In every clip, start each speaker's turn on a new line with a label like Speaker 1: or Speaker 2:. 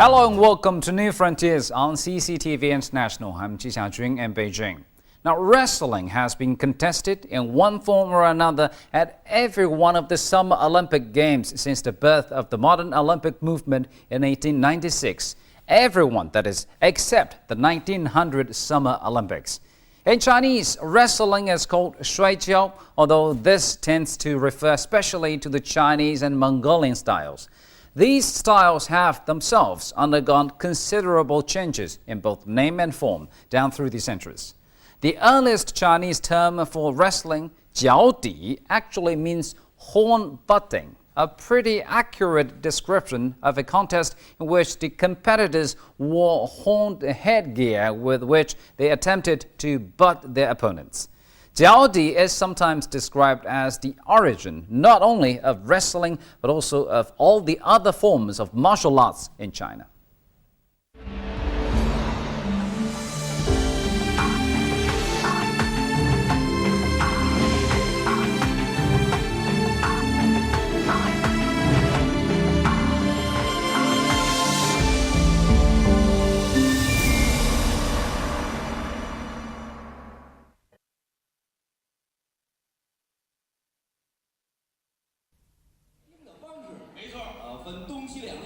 Speaker 1: Hello and welcome to New Frontiers on CCTV International. I'm Ji Xiaojun in Beijing. Now, wrestling has been contested in one form or another at every one of the Summer Olympic Games since the birth of the modern Olympic movement in 1896. Everyone, that is, except the 1900 Summer Olympics. In Chinese, wrestling is called shuijiao, although this tends to refer especially to the Chinese and Mongolian styles. These styles have themselves undergone considerable changes in both name and form down through the centuries. The earliest Chinese term for wrestling, jiaodi, actually means horn butting, a pretty accurate description of a contest in which the competitors wore horned headgear with which they attempted to butt their opponents. Jiaodi is sometimes described as the origin not only of wrestling but also of all the other forms of martial arts in China.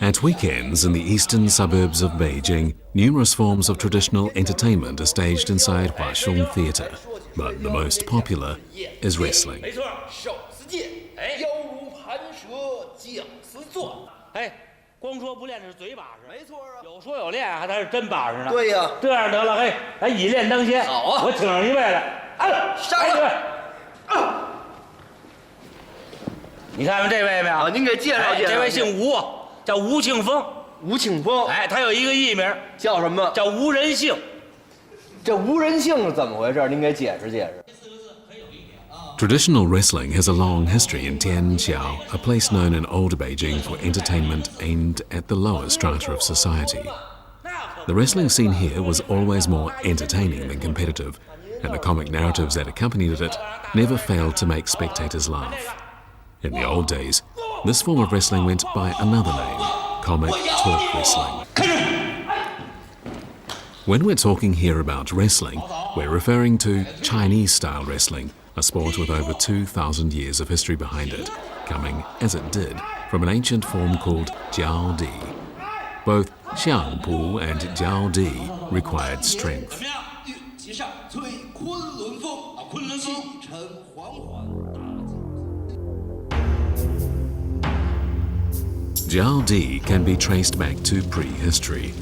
Speaker 2: At weekends in the eastern suburbs of Beijing, numerous forms of traditional entertainment are staged inside Huaxiong Theatre, but the most popular is wrestling. Traditional wrestling has a long history in Tianqiao, a place known in old Beijing for entertainment aimed at the lower strata of society. The wrestling scene here was always more entertaining than competitive, and the comic narratives that accompanied it never failed to make spectators laugh. In the old days, this form of wrestling went by another name, comic talk wrestling. When we're talking here about wrestling, we're referring to Chinese-style wrestling, a sport with over 2,000 years of history behind it, coming, as it did, from an ancient form called jiaodi. Both xiangpu and jiaodi required strength. Jiaodi can be traced back to prehistory.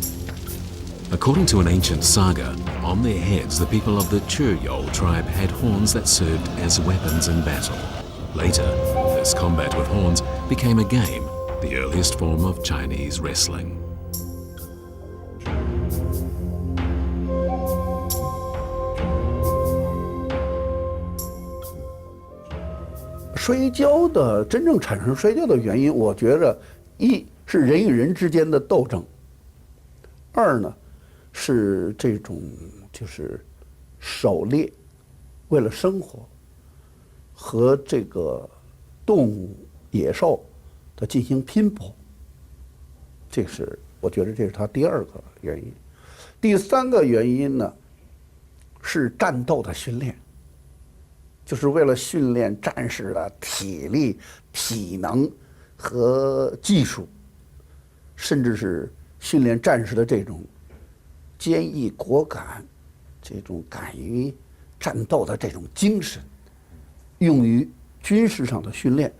Speaker 2: According to an ancient saga, on their heads the people of the Chuyou tribe had horns that served as weapons in battle. Later, this combat with horns became a game, the earliest form of Chinese wrestling.
Speaker 3: 真正产生摔跤的原因，我觉着一是人与人之间的斗争，二呢是这种就是狩猎，为了生活和这个动物野兽的进行拼搏，我觉得这是它第二个原因。第三个原因呢是战斗的训练。就是为了训练战士的体力、体能和技术，甚至是训练战士的这种坚毅果敢、这种敢于战斗的这种精神，用于军事上的训练。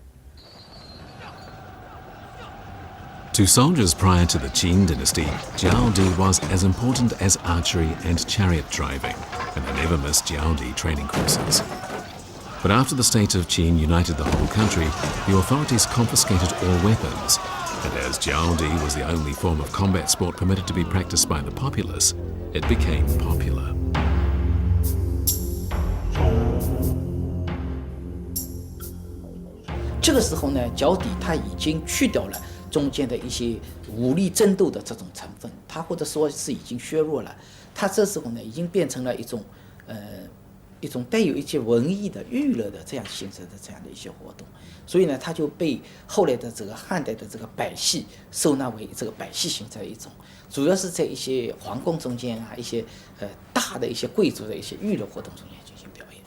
Speaker 2: To soldiers prior to the Qin dynasty, jiaodi was as important as archery and chariot driving, and they never missed jiaodi training courses. But after the state of Qin united the whole country, the authorities confiscated all weapons, and as jiaodi was the only form of combat sport permitted to be practiced by the populace, it became popular.
Speaker 4: 这个时候呢，脚底它已经去掉了中间的一些武力争斗的这种成分，它或者说是已经削弱了，它这时候呢已经变成了一种一种带有一些文艺的娱乐的这样形式的这样的一些活动，所以呢，它就被后来的这个汉代的这个百戏收纳为这个百戏形态一种，主要是在一些皇宫中间啊，一些大的一些贵族的一些娱乐活动中间进行表演。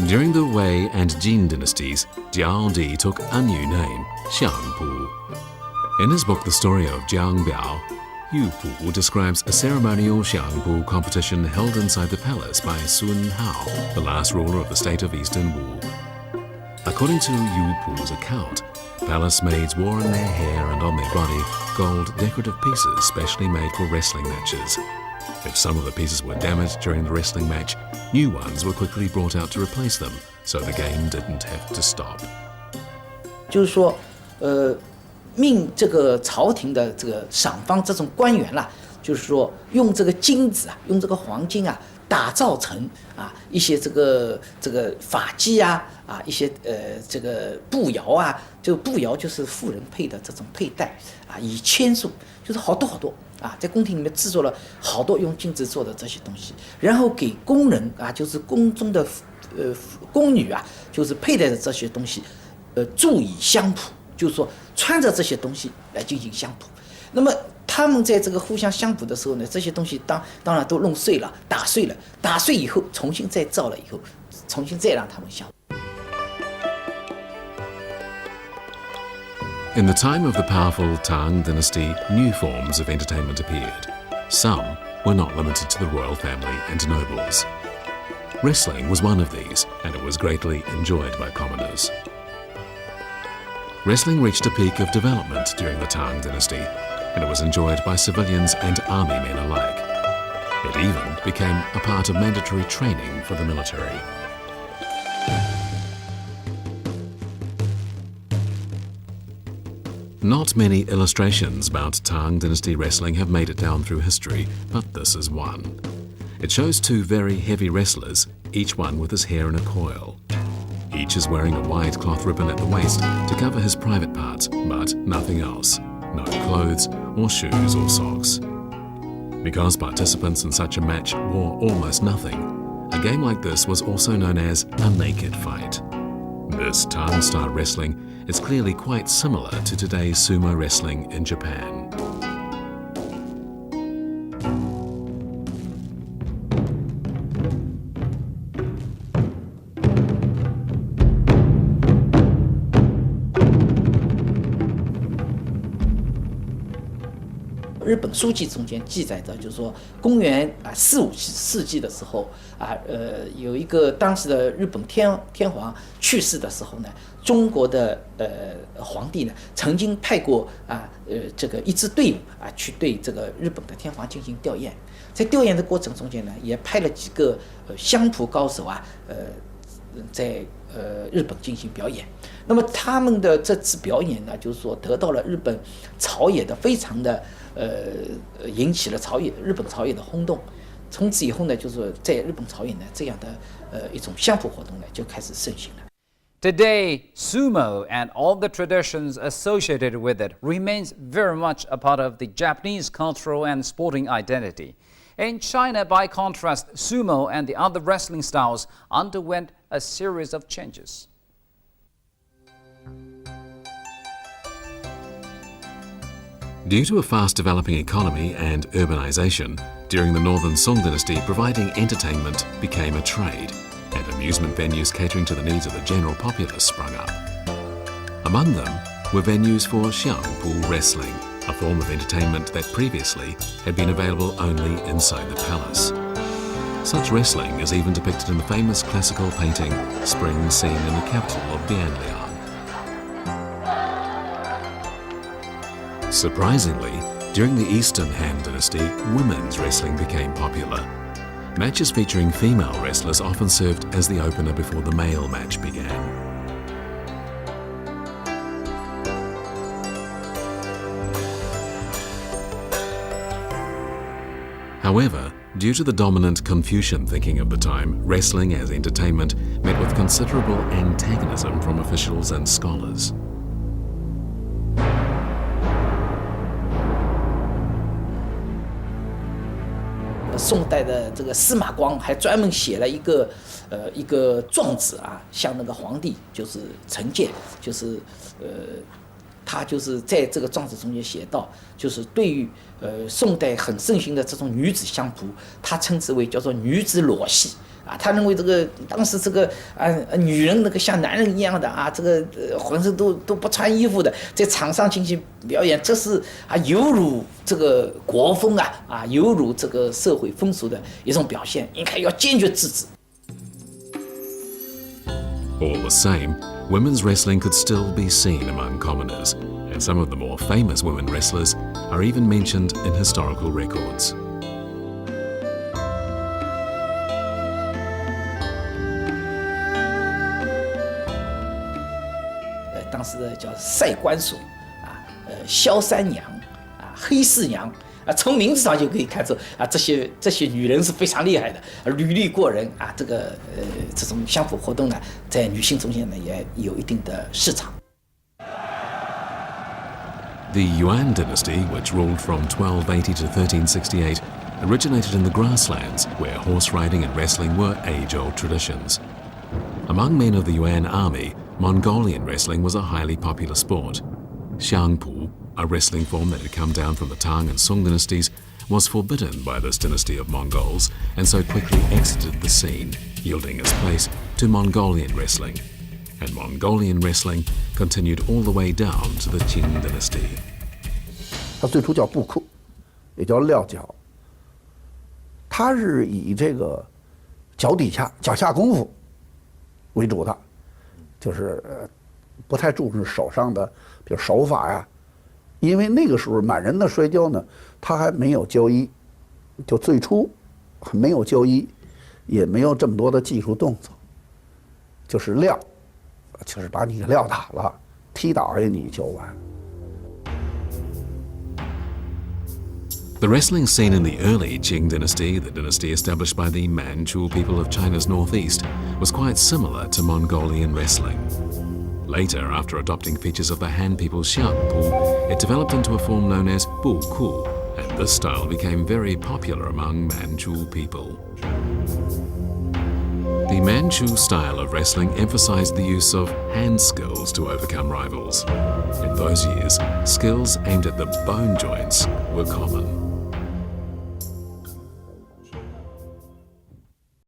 Speaker 2: During the Wei and Jin dynasties, Jiaodi took a new name, Xiangpu. In his book The Story of Jiang Biao, Yu Pu describes a ceremonial Xiangpu competition held inside the palace by Sun Hao, the last ruler of the state of Eastern Wu. According to Yu Pu's account, palace maids wore on their hair and on their body gold decorative pieces specially made for wrestling matches. If some of the pieces were damaged during the wrestling match, new ones were quickly brought out to replace them, so the game didn't have to stop.
Speaker 4: 就是说，命这个朝廷的这个赏方这种官员啦，就是说用这个金子啊，用这个黄金啊，打造成一些这个发髻啊一些这个步摇啊，就步摇就是妇人配的这种佩戴啊，以千数，就是好多在宫廷里面制作了好多用金子做的这些东西，然后给宫人啊，就是宫中的宫女啊，就是佩戴的这些东西，助以相谱，就是说穿着这些东西来进行相谱。那么他们在这个互相相谱的时候呢，这些东西当然都弄碎了，打碎以后重新再造了以后，重新再让他们相谱。
Speaker 2: In the time of the powerful Tang dynasty, new forms of entertainment appeared. Some were not limited to the royal family and nobles. Wrestling was one of these, and it was greatly enjoyed by commoners. Wrestling reached a peak of development during the Tang dynasty, and it was enjoyed by civilians and army men alike. It even became a part of mandatory training for the military. Not many illustrations about Tang dynasty wrestling have made it down through history, but this is one. It shows two very heavy wrestlers, each one with his hair in a coil. Each is wearing a wide cloth ribbon at the waist to cover his private parts, but nothing else. No clothes or shoes or socks. Because participants in such a match wore almost nothing, a game like this was also known as a naked fight. This Tang-style wrestling is clearly quite similar to today's sumo wrestling in Japan.
Speaker 4: 《日本书记》中间记载的，就是说，公元4、5世纪的时候有一个当时的日本天皇去世的时候呢，中国的皇帝呢曾经派过这个一支队伍去对这个日本的天皇进行吊唁，在吊唁的过程中间呢，也派了几个相扑高手在日本进行表演。那么他们的这次表演呢，就是说得到了日本朝野的非常的引起了日本朝野的轰动。从此以后呢，就是说在日本朝野呢，这样的一种相扑活动呢就开始盛行了。
Speaker 1: Today, sumo and all the traditions associated with it remains very much a part of the Japanese cultural and sporting identity. In China, by contrast, sumo and the other wrestling styles underwent a series of changes.
Speaker 2: Due to a fast-developing economy and urbanization, during the Northern Song dynasty, providing entertainment became a trade, and amusement venues catering to the needs of the general populace sprung up. Among them were venues for Xiangpu wrestling, a form of entertainment that previously had been available only inside the palace. Such wrestling is even depicted in the famous classical painting Spring Scene in the capital of Bianliang. Surprisingly, during the Eastern Han Dynasty, women's wrestling became popular. Matches featuring female wrestlers often served as the opener before the male match began. However, due to the dominant Confucian thinking of the time, wrestling as entertainment met with considerable antagonism from officials and scholars.
Speaker 4: 宋代的这个司马光还专门写了一个状子啊，向那个皇帝就是呈荐，就是他就是在这个状子中间写到，就是对于宋代很盛行的这种女子相扑，他称之为叫做女子裸戏啊。他认为这个当时这个女人那个像男人一样的啊，这个浑身都不穿衣服的，在场上进行表演，这是有辱这个国风有辱这个社会风俗的一种表现，应该要坚决制止。
Speaker 2: All the same, women's wrestling could still be seen among commoners, and some of the more famous women wrestlers are even mentioned in historical records.
Speaker 4: 当时的叫赛关索萧三娘黑四娘从名字上就可以看出这些女人是非常厉害的，履历过人这种相扑活动呢，在女性中间呢也有一定的市场。
Speaker 2: The Yuan dynasty, which ruled from 1280 to 1368, originated in the grasslands, where horse riding and wrestling were age-old traditions. Among men of the Yuan army, Mongolian wrestling was a highly popular sport. Xiangpu, a wrestling form that had come down from the Tang and Song dynasties, was forbidden by this dynasty of Mongols and so quickly exited the scene, yielding its place to Mongolian wrestling. And Mongolian wrestling continued all the way down to the Qing dynasty.
Speaker 3: 它最初叫步库，也叫撂脚。它是以这个脚下功夫为主的，就是不太注重手上的，比如手法呀。因为那个时候满人的摔跤呢，他还没有交衣，就最初没有交衣，也没有这么多的技术动作，就是撂，就是把你撂倒了，踢倒下你就完。
Speaker 2: The wrestling scene in the early Qing dynasty, the dynasty established by the Manchu people of China's northeast, was quite similar to Mongolian wrestling. Later, after adopting features of the Han people's Xiangpu, it developed into a form known as Buku, and this style became very popular among Manchu people. The Manchu style of wrestling emphasized the use of hand skills to overcome rivals. In those years, skills aimed at the bone joints were common.